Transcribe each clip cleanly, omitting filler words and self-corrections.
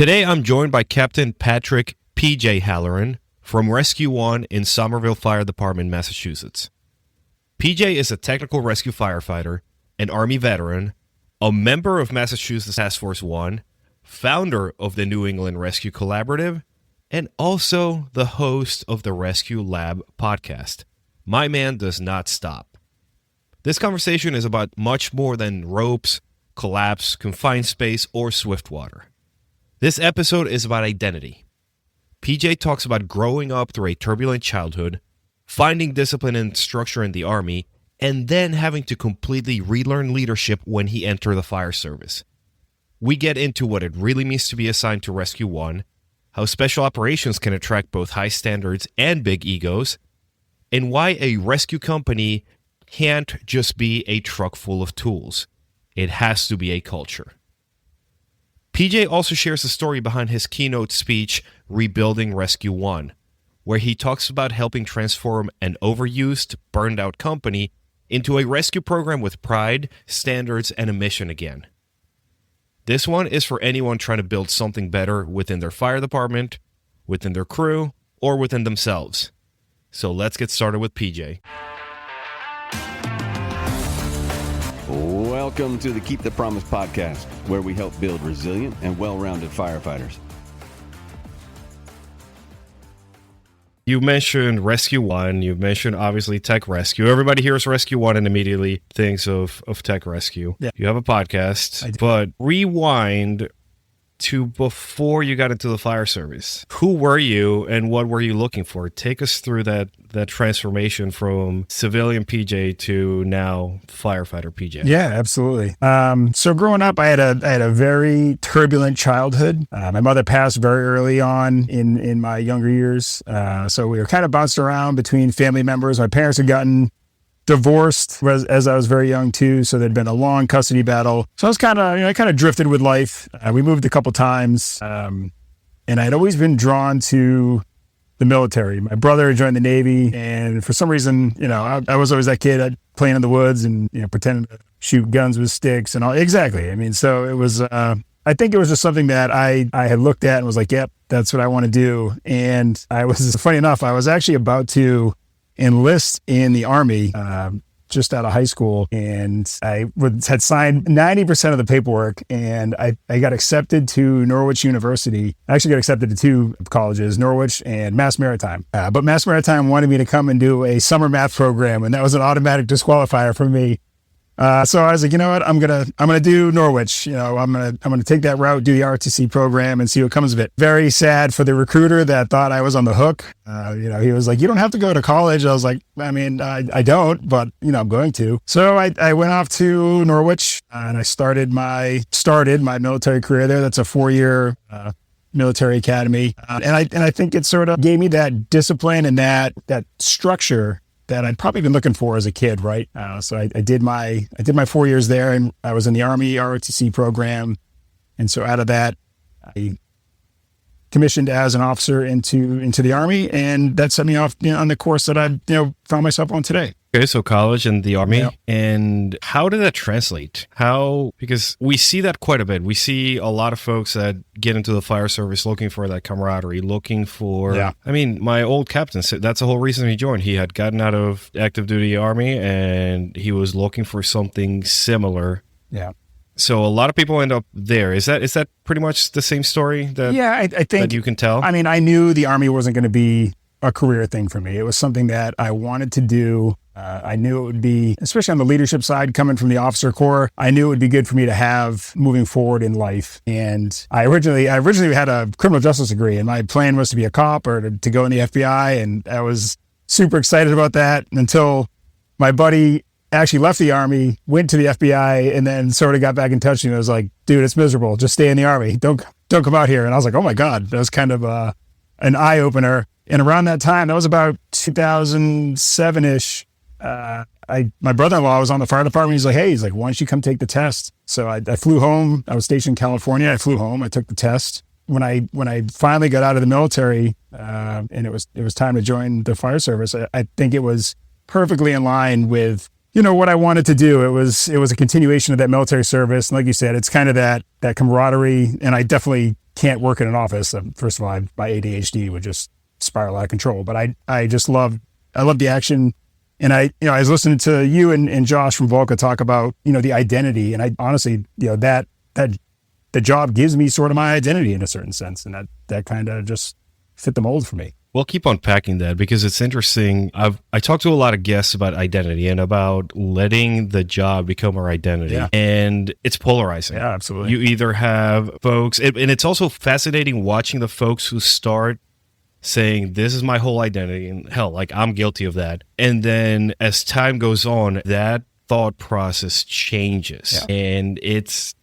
Today I'm joined by Captain Patrick P.J. Halloran from Rescue 1 in Somerville Fire Department, Massachusetts. PJ is a technical rescue firefighter, an Army veteran, a member of Massachusetts Task Force 1, founder of the New England Rescue Collaborative, and also the host of the Rescue Lab podcast. My man does not stop. This conversation is about much more than ropes, collapse, confined space, or swift water. This episode is about identity. PJ talks about growing up through a turbulent childhood, finding discipline and structure in the Army, and then having to completely relearn leadership when he entered the fire service. We get into what it really means to be assigned to Rescue 1, how special operations can attract both high standards and big egos, and why a rescue company can't just be a truck full of tools. It has to be a culture. PJ also shares the story behind his keynote speech, Rebuilding Rescue 1, where he talks about helping transform an overused, burned-out company into a rescue program with pride, standards, and a mission again. This one is for anyone trying to build something better within their fire department, within their crew, or within themselves. So let's get started with PJ. Welcome to the Keep the Promise podcast, where we help build resilient and well-rounded firefighters. You mentioned Rescue 1, you mentioned obviously Tech Rescue. Everybody hears Rescue 1 and immediately thinks of Tech Rescue. Yeah. You have a podcast, but rewind to before you got into the fire service. Who were you and what were you looking for? Take us through that transformation from civilian PJ to now firefighter PJ. Yeah, absolutely. So growing up, I had a very turbulent childhood. My mother passed very early on in my younger years. So we were kind of bounced around between family members. My parents had gotten divorced as I was very young too, so there'd been a long custody battle. So I was I kind of drifted with life. We moved a couple times, and I'd always been drawn to the military. My brother joined the Navy, and for some reason, I was always that kid. I'd playing in the woods and pretending to shoot guns with sticks and all. Exactly. I mean, so it was. I think it was just something that I had looked at and was like, yep, that's what I want to do. And funny enough, I was actually about to enlist in the Army just out of high school, and I had signed 90% of the paperwork, and I got accepted to Norwich University. I actually got accepted to two colleges, Norwich and Mass Maritime. But Mass Maritime wanted me to come and do a summer math program, and that was an automatic disqualifier for me. So I was like, you know what, I'm gonna do Norwich. I'm gonna take that route, do the ROTC program, and see what comes of it. Very sad for the recruiter that thought I was on the hook. He was like, you don't have to go to college. I was like, I mean, I don't, but I'm going to. So I went off to Norwich and I started my military career there. That's a 4-year military academy, and I think it sort of gave me that discipline and that structure that I'd probably been looking for as a kid, right? So I did my 4 years there, and I was in the Army ROTC program, and so out of that, I commissioned as an officer into the Army, and that set me off on the course that I found myself on today. Okay, so college and the Army. Yep. And how did that translate? Because we see that quite a bit. We see a lot of folks that get into the fire service looking for that camaraderie, looking for, I mean, my old captain said that's the whole reason he joined. He had gotten out of active duty Army and he was looking for something similar. Yeah. So a lot of people end up there. Is that pretty much the same story that, I think that you can tell? I mean, I knew the Army wasn't going to be a career thing for me. It was something that I wanted to do. I knew it would be, especially on the leadership side, coming from the officer corps, I knew it would be good for me to have moving forward in life. And I originally had a criminal justice degree, and my plan was to be a cop or to go in the FBI. And I was super excited about that until my buddy actually left the Army, went to the FBI, and then sort of got back in touch with me. I was like, dude, it's miserable. Just stay in the Army. Don't come out here. And I was like, oh my God, that was kind of an eye opener. And around that time, that was about 2007-ish. My brother-in-law was on the fire department. He's like, why don't you come take the test? So I flew home. I was stationed in California. I flew home. I took the test. When I finally got out of the military, and it was time to join the fire service, I think it was perfectly in line with what I wanted to do. It was a continuation of that military service. And like you said, it's kind of that camaraderie. And I definitely can't work in an office. First of all, my ADHD would just spiral out of control. But I just love the action. And I was listening to you and Josh from Volca talk about, the identity. And I honestly, that the job gives me sort of my identity in a certain sense. And that kind of just fit the mold for me. We'll keep unpacking that because it's interesting. I talked to a lot of guests about identity and about letting the job become our identity. Yeah. And it's polarizing. Yeah, absolutely. You either have folks, and it's also fascinating watching the folks who start saying, this is my whole identity. And hell, like I'm guilty of that. And then as time goes on, that thought process changes. Yeah. And it's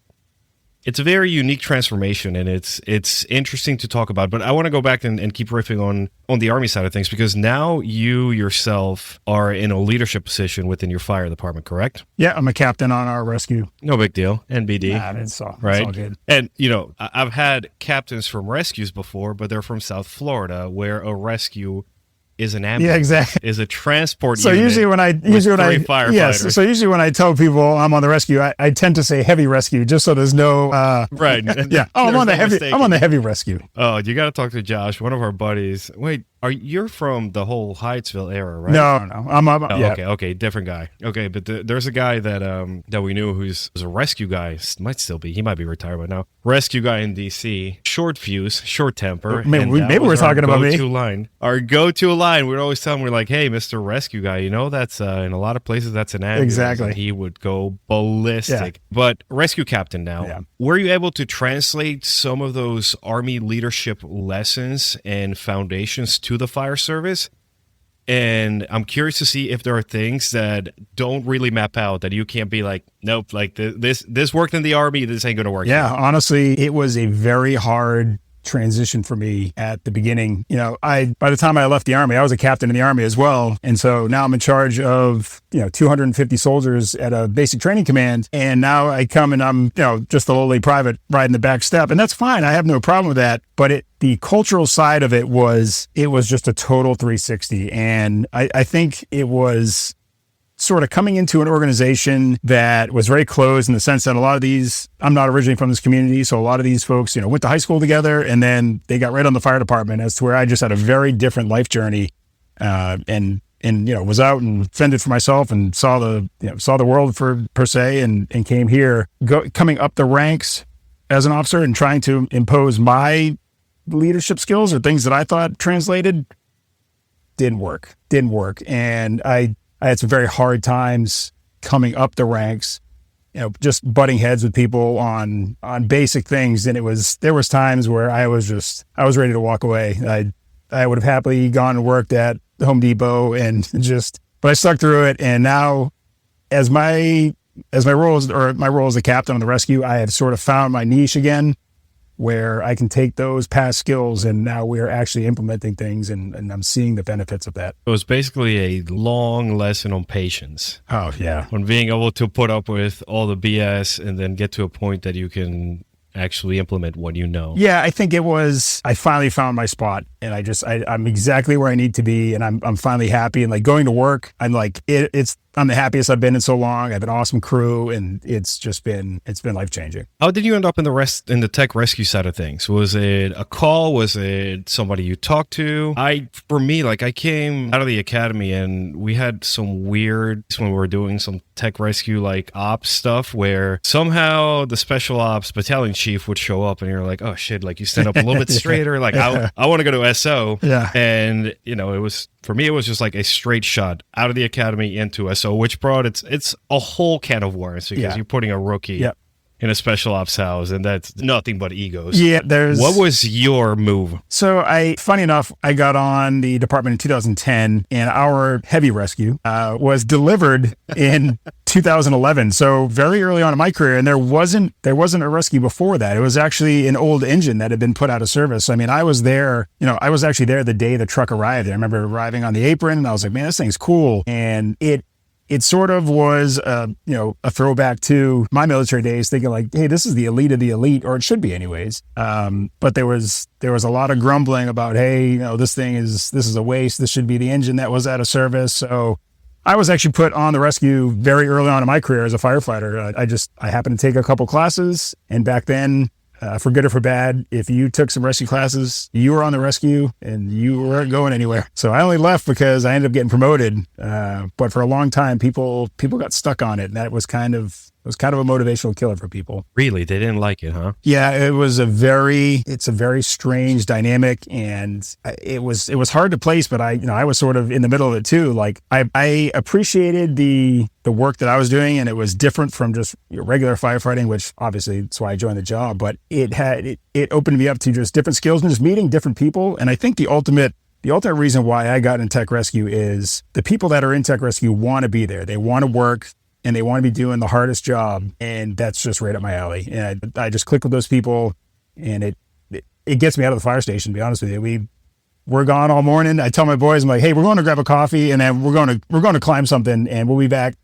a very unique transformation, and it's interesting to talk about. But I want to go back and keep riffing on the Army side of things, because now you yourself are in a leadership position within your fire department, correct? Yeah, I'm a captain on our rescue. No big deal. NBD. Nah, it's all good. And, I've had captains from rescues before, but they're from South Florida, where a rescue is an ambulance. Yeah, exactly. Is a transport so unit. Usually when I firefighters. So usually when I tell people I'm on the rescue, I tend to say heavy rescue just so there's no right. Yeah. Oh, I'm on the heavy rescue. Oh, you got to talk to Josh, one of our buddies. Wait, you're from the whole Hyattsville era, right? No. I'm yeah. Okay, different guy. Okay, but there's a guy that we knew who's a rescue guy. Might still be. He might be retired by now. Rescue guy in DC. Short fuse, short temper. Maybe we're talking about me. Our go-to line. We'd always tell him, we're like, hey, Mr. Rescue Guy, that's in a lot of places that's an ambulance. Exactly. And he would go ballistic. Yeah. But rescue captain now. Yeah. Were you able to translate some of those Army leadership lessons and foundations to the fire service? And I'm curious to see if there are things that don't really map out, that you can't be like, nope, like this worked in the Army, this ain't going to work. Yeah, honestly, it was a very hard transition for me at the beginning. By the time I left the Army, I was a captain in the Army as well. And so now I'm in charge of, 250 soldiers at a basic training command. And now I come and I'm, just a lowly private riding the back step. And that's fine. I have no problem with that. But the cultural side of it was just a total 360. And I think it was sort of coming into an organization that was very closed in the sense that a lot of these, I'm not originally from this community, so a lot of these folks, went to high school together and then they got right on the fire department, as to where I just had a very different life journey, and was out and fended for myself and saw the world per se, and came here, coming up the ranks as an officer and trying to impose my leadership skills or things that I thought translated, didn't work. And I had some very hard times coming up the ranks, just butting heads with people on basic things. And there was times where I was ready to walk away. I would have happily gone and worked at Home Depot but I stuck through it. And now as my role as a captain on the rescue, I have sort of found my niche again, where I can take those past skills and now we're actually implementing things, and I'm seeing the benefits of that. It was basically a long lesson on patience. Oh, yeah. On being able to put up with all the BS and then get to a point that you can actually implement what you know. Yeah, I think I finally found my spot, and I'm exactly where I need to be, and I'm finally happy. And like going to work, I'm like, I'm the happiest I've been in so long. I have an awesome crew, and it's been life-changing. How did you end up in the tech rescue side of things? Was it a call? Was it somebody you talked to? I came out of the academy, and we had some weird, when we were doing some tech rescue like ops stuff, where somehow the special ops battalion chief would show up, and you're like, oh shit, like you stand up a little bit straighter. Like I want to go to SO. Yeah. And for me, it was just like a straight shot out of the academy into SO, which brought it's a whole can of worms, because you're putting a rookie in a special ops house, and that's nothing but egos. Yeah, what was your move? So funny enough, I got on the department in 2010, and our heavy rescue was delivered in 2011. So very early on in my career, and there wasn't a rescue before that. It was actually an old engine that had been put out of service. I mean, I was there, I was actually there the day the truck arrived. I remember arriving on the apron, and I was like, man, this thing's cool. And it sort of was, a throwback to my military days, thinking like, hey, this is the elite of the elite, or it should be anyways. But there was a lot of grumbling about, hey, this is a waste. This should be the engine that was out of service. So I was actually put on the rescue very early on in my career as a firefighter. I happened to take a couple classes, and back then for good or for bad. If you took some rescue classes, you were on the rescue and you weren't going anywhere. So I only left because I ended up getting promoted. But for a long time, people got stuck on it. And that was kind of a motivational killer for people. Really? They didn't like it, huh? Yeah, it's a very strange dynamic, and it was hard to place, but I was sort of in the middle of it too. Like I appreciated the work that I was doing, and it was different from just regular firefighting, which obviously that's why I joined the job, but it opened me up to just different skills and just meeting different people. And I think the ultimate reason why I got in tech rescue is the people that are in tech rescue want to be there. They want to work and they want to be doing the hardest job. And that's just right up my alley. And I just click with those people, and it gets me out of the fire station, to be honest with you. We're gone all morning. I tell my boys, I'm like, hey, we're going to grab a coffee, and then we're going to climb something, and we'll be back.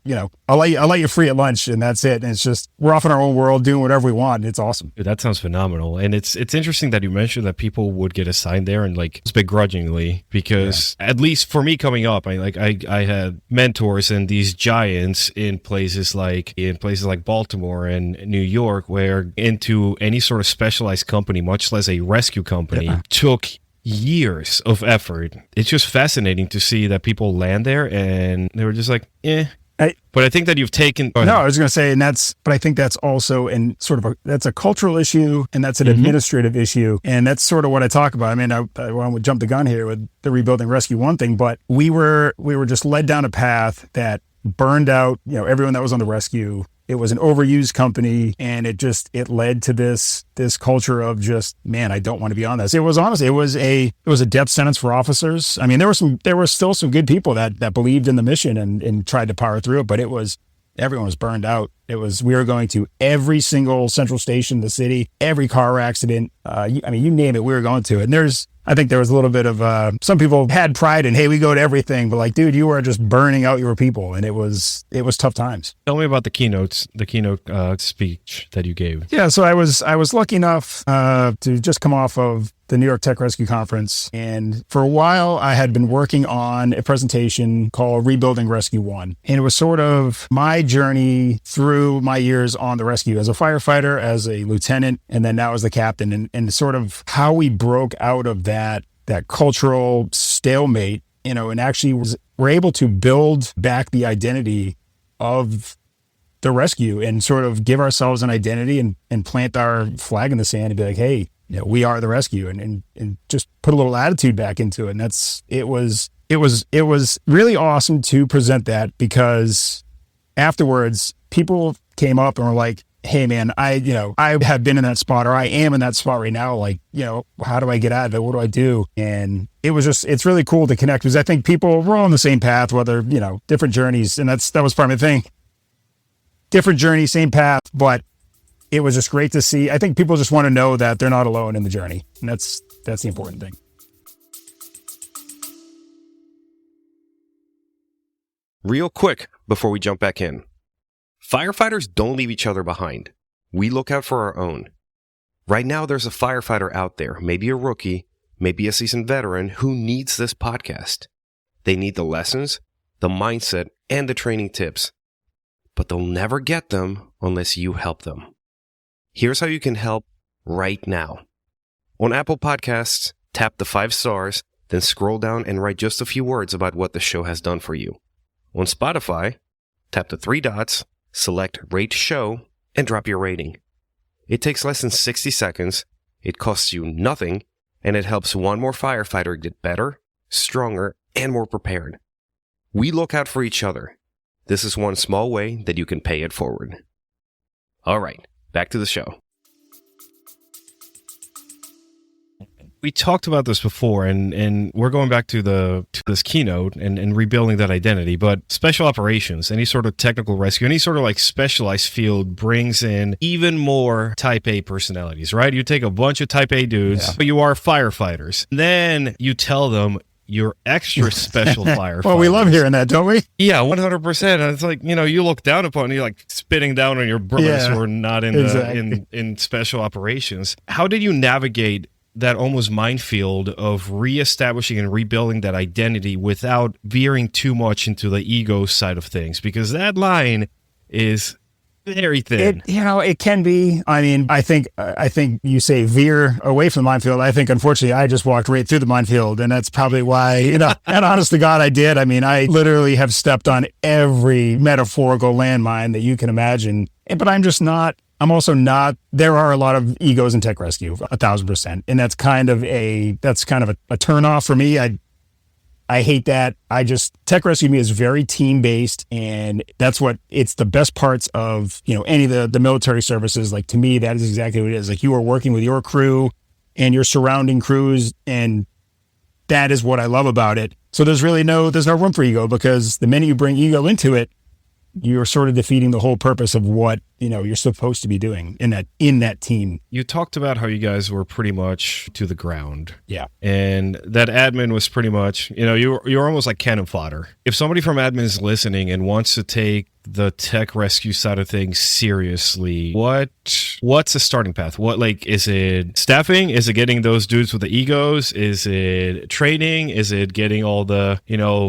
I'll let you free at lunch, and that's it. And it's just, we're off in our own world doing whatever we want. And it's awesome. Dude, that sounds phenomenal. And it's interesting that you mentioned that people would get assigned there and like begrudgingly, because at least for me coming up, I had mentors and these giants in places like Baltimore and New York, where into any sort of specialized company, much less a rescue company, took years of effort. It's just fascinating to see that people land there and they were just like, eh. But I think that you've taken... No, I was going to say, but I think that's also that's a cultural issue, and that's an administrative issue. And that's sort of what I talk about. I mean, I want to jump the gun here with the Rebuilding Rescue 1 thing, but we were just led down a path that burned out, everyone that was on the rescue. It was an overused company, and it led to this culture of just, man, I don't want to be on this. It was a death sentence for officers. I mean, there were still some good people that believed in the mission and tried to power through it, but everyone was burned out. We were going to every single central station in the city, every car accident. You name it, we were going to it. And I think there was a little bit of, some people had pride in, hey, we go to everything, but like, dude, you were just burning out your people, and it was tough times. Tell me about the keynote speech that you gave. Yeah, so I was lucky enough to just come off of the New York Tech Rescue Conference, and for a while I had been working on a presentation called Rebuilding Rescue 1, and it was sort of my journey through my years on the rescue as a firefighter, as a lieutenant, and then now as the captain, and sort of how we broke out of that cultural stalemate, and actually were able to build back the identity of the rescue and sort of give ourselves an identity and plant our flag in the sand and be like, hey, we are the rescue, and just put a little attitude back into it. And it was really awesome to present that, because afterwards people came up and were like, hey man, I have been in that spot, or I am in that spot right now. Like, how do I get out of it? What do I do? And it's really cool to connect, because I think we're all on the same path, whether, different journeys. And that was part of the thing. Different journey, same path, but it was just great to see. I think people just want to know that they're not alone in the journey. And that's the important thing. Real quick before we jump back in. Firefighters don't leave each other behind. We look out for our own. Right now, there's a firefighter out there, maybe a rookie, maybe a seasoned veteran, who needs this podcast. They need the lessons, the mindset, and the training tips. But they'll never get them unless you help them. Here's how you can help right now. On Apple Podcasts, tap the 5 stars, then scroll down and write just a few words about what the show has done for you. On Spotify, tap the 3 dots, select Rate Show, and drop your rating. It takes less than 60 seconds, it costs you nothing, and it helps one more firefighter get better, stronger, and more prepared. We look out for each other. This is one small way that you can pay it forward. All right, back to the show. We talked about this before, and we're going back to this keynote and rebuilding that identity. But special operations, any sort of technical rescue, any sort of like specialized field brings in even more Type A personalities, right? You take a bunch of Type A dudes, but you are firefighters. Then you tell them you're extra special firefighters. Well, we love hearing that, don't we? Yeah, 100%. And it's like, you look down upon, you're like spitting down on your brothers who are not in special operations. How did you navigate that almost minefield of reestablishing and rebuilding that identity without veering too much into the ego side of things? Because that line is very thin. It can be. I mean, I think you say veer away from the minefield. I think, unfortunately, I just walked right through the minefield, and that's probably why, and honest to God, I did. I mean, I literally have stepped on every metaphorical landmine that you can imagine, but I'm also not, there are a lot of egos in tech rescue, 1,000%. And that's kind of a turnoff for me. I hate that. Tech rescue to me is very team based, and that's it's the best parts of, any of the military services. Like, to me, that is exactly what it is. Like, you are working with your crew and your surrounding crews, and that is what I love about it. So there's no room for ego, because the minute you bring ego into it, you're sort of defeating the whole purpose of what, you're supposed to be doing in that team. You talked about how you guys were pretty much to the ground. Yeah. And that admin was pretty much, you're almost like cannon fodder. If somebody from admin is listening and wants to take the tech rescue side of things seriously, what's the starting path? Is it staffing? Is it getting those dudes with the egos? Is it training? Is it getting all the,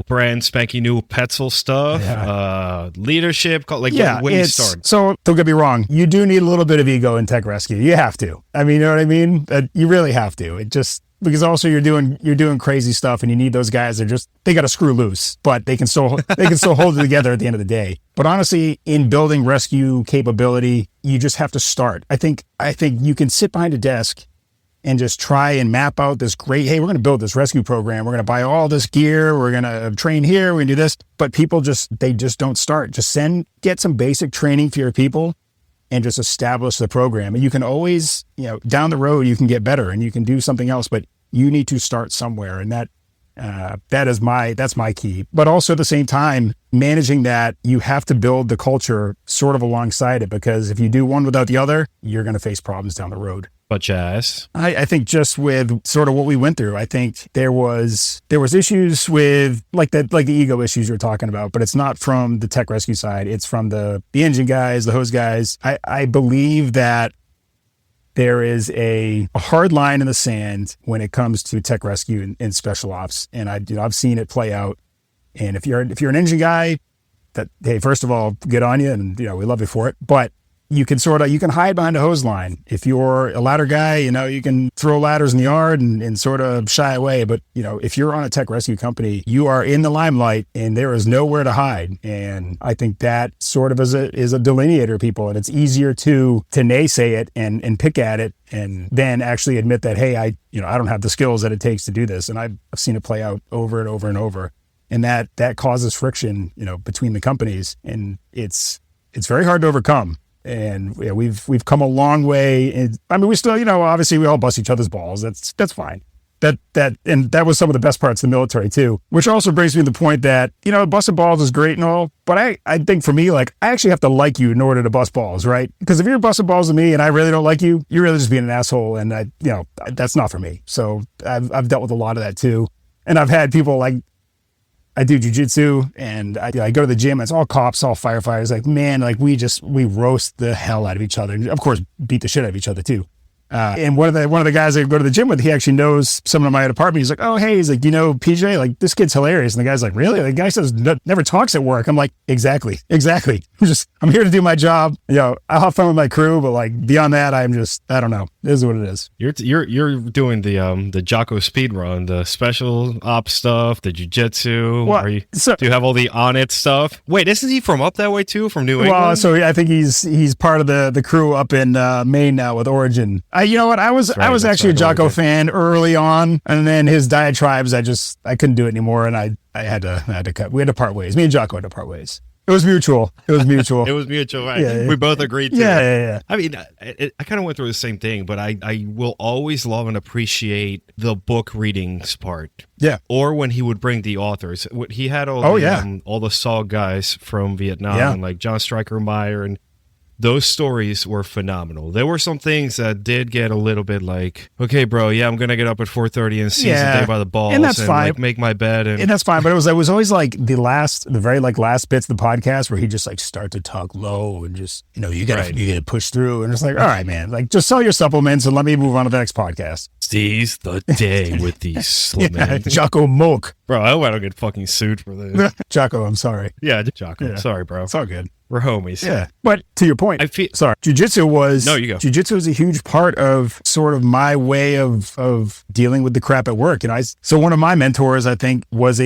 brand spanky new Petzl stuff? Yeah. Leadership? Where do you start? So don't get me wrong. You do need a little bit of ego in tech rescue. You have to. I mean, you know what I mean? You really have to. Because also you're doing crazy stuff, and you need those guys that they got to screw loose, but they can still hold it together at the end of the day. But honestly, in building rescue capability, you just have to start. I think you can sit behind a desk and just try and map out this great, hey, we're going to build this rescue program. We're going to buy all this gear. We're going to train here. We're going to do this. But people they just don't start. Just get some basic training for your people and just establish the program. And you can always, down the road, you can get better and you can do something else, but you need to start somewhere. And that's my key. But also at the same time, managing that, you have to build the culture sort of alongside it, because if you do one without the other, you're going to face problems down the road. But Jazz, I think just with sort of what we went through, I think there was issues with like the ego issues you're talking about, but it's not from the tech rescue side. It's from the engine guys, the hose guys. I believe that there is a hard line in the sand when it comes to tech rescue and special ops, and I've seen it play out. And if you're an engine guy, hey, first of all, good on you, and we love you for it. But you can hide behind a hose line. If you're a ladder guy, you can throw ladders in the yard and sort of shy away. But, if you're on a tech rescue company, you are in the limelight and there is nowhere to hide. And I think that sort of is a delineator of people. And it's easier to naysay it and pick at it and then actually admit that, hey, I don't have the skills that it takes to do this. And I've seen it play out over and over and over. And that causes friction, between the companies. And it's very hard to overcome. And we've come a long way. We still, obviously we all bust each other's balls. That's fine. That was some of the best parts of the military too, which also brings me to the point that, busting balls is great and all, but I think for me, I actually have to like you in order to bust balls, right? Because if you're busting balls with me and I really don't like you, you're really just being an asshole. And that's not for me. So I've dealt with a lot of that too. And I've had people I do jujitsu and I go to the gym. And it's all cops, all firefighters. We roast the hell out of each other. And of course, beat the shit out of each other too. And one of the guys I go to the gym with, he actually knows someone in my department. He's like, oh, hey, he's like, PJ, this kid's hilarious. And the guy's like, really? The guy says never talks at work. I'm like, exactly. I'm here to do my job. I'll have fun with my crew, but beyond that, I don't know. It is what it is. You're doing the Jocko speed run, the special ops stuff, the jiu-jitsu. Well, do you have all the on it stuff? Wait, isn't he from up that way too, from New England? Well, so I think he's part of the crew up in Maine now with Origin. I was actually a Jocko fan early on, and then his diatribes, I couldn't do it anymore, and I had to cut. We had to part ways. Me and Jocko had to part ways. It was mutual. It was mutual. Right? Yeah. We both agreed to. Yeah. I mean, I kind of went through the same thing, but I will always love and appreciate the book readings part. Yeah. Or when he would bring the authors. He had all the SOG guys from Vietnam, and John Stryker Meyer, and those stories were phenomenal. There were some things that did get a little bit okay, bro, I'm going to get up at 4:30 and seize the day by the balls, and that's fine. Make my bed. And that's fine. But it was always the very last bits of the podcast where he just start to talk low and just, you got to push through. And it's all right, man, just sell your supplements and let me move on to the next podcast. Seize the day with these supplements. Jocko Moke. Bro, I hope I don't get fucking sued for this. Jocko, I'm sorry. Yeah, Jocko. Yeah. Sorry, bro. It's all good. We're homies. Yeah. But to your point, I feel jiu-jitsu was, No, you go. Jiu-jitsu was a huge part of sort of my way of dealing with the crap at work. So one of my mentors, I think, was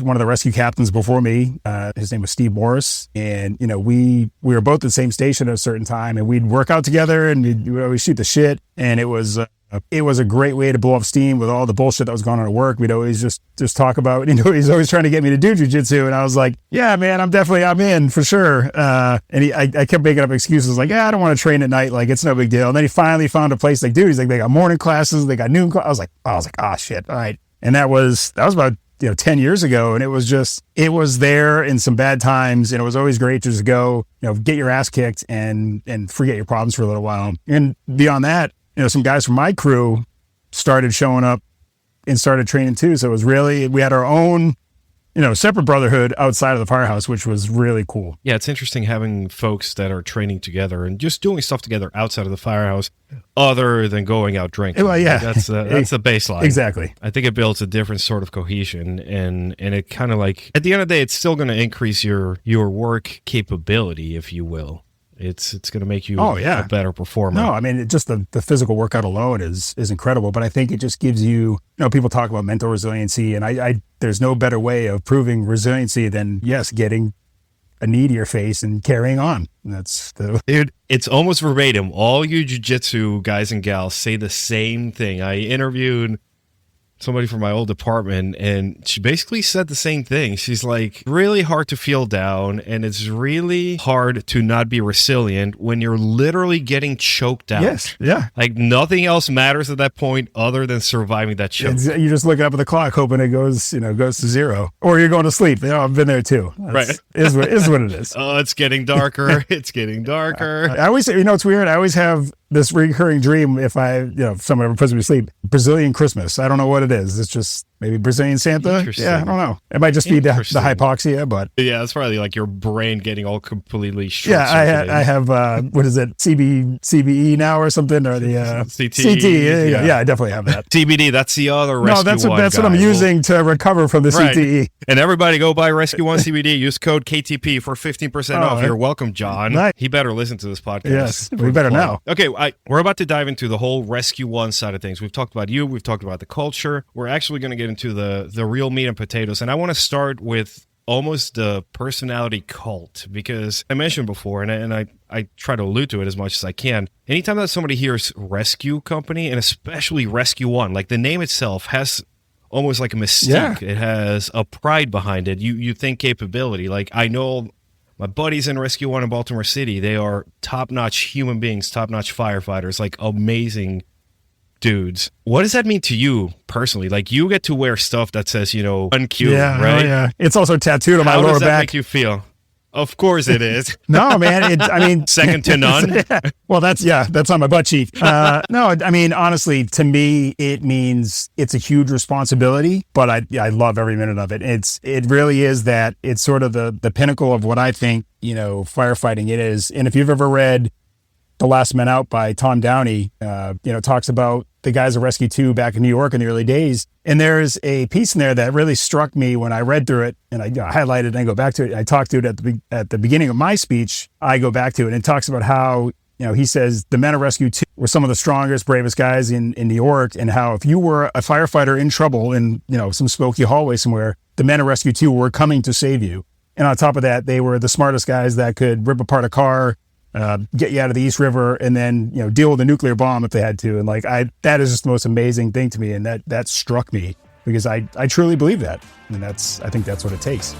one of the rescue captains before me. His name was Steve Morris. And, we were both at the same station at a certain time, and we'd work out together, and we'd always shoot the shit. And it was a great way to blow off steam with all the bullshit that was going on at work. We'd always just talk about, he's always trying to get me to do jiu-jitsu. And I was like, yeah, man, I'm in for sure. And I kept making up excuses like, I don't want to train at night. Like, it's no big deal. And then he finally found a place like, dude, he's like, they got morning classes, they got noon classes. I was like, oh shit. All right. And that was about 10 years ago. And it was there in some bad times. And it was always great to just go, get your ass kicked and forget your problems for a little while. And beyond that, some guys from my crew started showing up and started training too. So it was we had our own, separate brotherhood outside of the firehouse, which was really cool. Yeah, it's interesting having folks that are training together and just doing stuff together outside of the firehouse other than going out drinking. Well, yeah. That's the baseline. Exactly. I think it builds a different sort of cohesion, and it kind of like, at the end of the day, it's still going to increase your work capability, if you will. It's going to make you a better performer. No, I mean, just the physical workout alone is incredible. But I think it just gives you, people talk about mental resiliency, and I there's no better way of proving resiliency than, getting a knee to your face and carrying on. Dude, it's almost verbatim. All you jiu-jitsu guys and gals say the same thing. I interviewed somebody from my old department, and she basically said the same thing. She's like, really hard to feel down, and it's really hard to not be resilient when you're literally getting choked out. Yes, yeah. Like, nothing else matters at that point other than surviving that choke. You just look up at the clock hoping it goes to zero, or you're going to sleep. I've been there too. Right. Is what it is. Oh, it's getting darker. It's getting darker. I always say, it's weird. I always have this recurring dream if if someone ever puts me to sleep, Brazilian Christmas. I don't know what it is. It's just maybe Brazilian Santa. Yeah, I don't know. It might just be the hypoxia, but yeah, it's probably like your brain getting all completely short. Yeah, I have what is it, CBE now or something, or the CTE. Yeah, I definitely have that. TBD. That's the other Rescue One. No, that's what I'm using to recover from the CTE. And everybody go buy Rescue One CBD. Use code KTP for 15% off. You're welcome, John. Nice. He better listen to this podcast. Yes, we better now. Okay, we're about to dive into the whole Rescue One side of things. We've talked about you. We've talked about the culture. We're actually going to get into the real meat and potatoes. And I want to start with almost the personality cult, because I mentioned before, and I try to allude to it as much as I can. Anytime that somebody hears rescue company, and especially Rescue One, like the name itself has almost like a mystique. Yeah. It has a pride behind it. You think capability. Like, I know my buddies in Rescue One in Baltimore City, they are top-notch human beings, top-notch firefighters, like amazing dudes. What does that mean to you personally? Like, you get to wear stuff that says, unqueued, right? Oh, yeah. It's also tattooed on my lower back. How does that make you feel? Of course it is. No, man. Second to none. Well, that's on my butt cheek. No, I mean, honestly, to me, it means it's a huge responsibility, but I love every minute of it. It really is that. It's sort of the pinnacle of what I think, firefighting it is. And if you've ever read The Last Men Out by Tom Downey, talks about the guys of Rescue 2 back in New York in the early days. And there's a piece in there that really struck me when I read through it, and I highlighted it and I go back to it. I talked to it at the beginning of my speech. I go back to it, and it talks about how, he says the men of Rescue 2 were some of the strongest, bravest guys in New York, and how if you were a firefighter in trouble in, some smoky hallway somewhere, the men of Rescue 2 were coming to save you. And on top of that, they were the smartest guys that could rip apart a car, get you out of the East River, and then deal with a nuclear bomb if they had to. And that is just the most amazing thing to me, and that struck me because I truly believe that, and I think that's what it takes.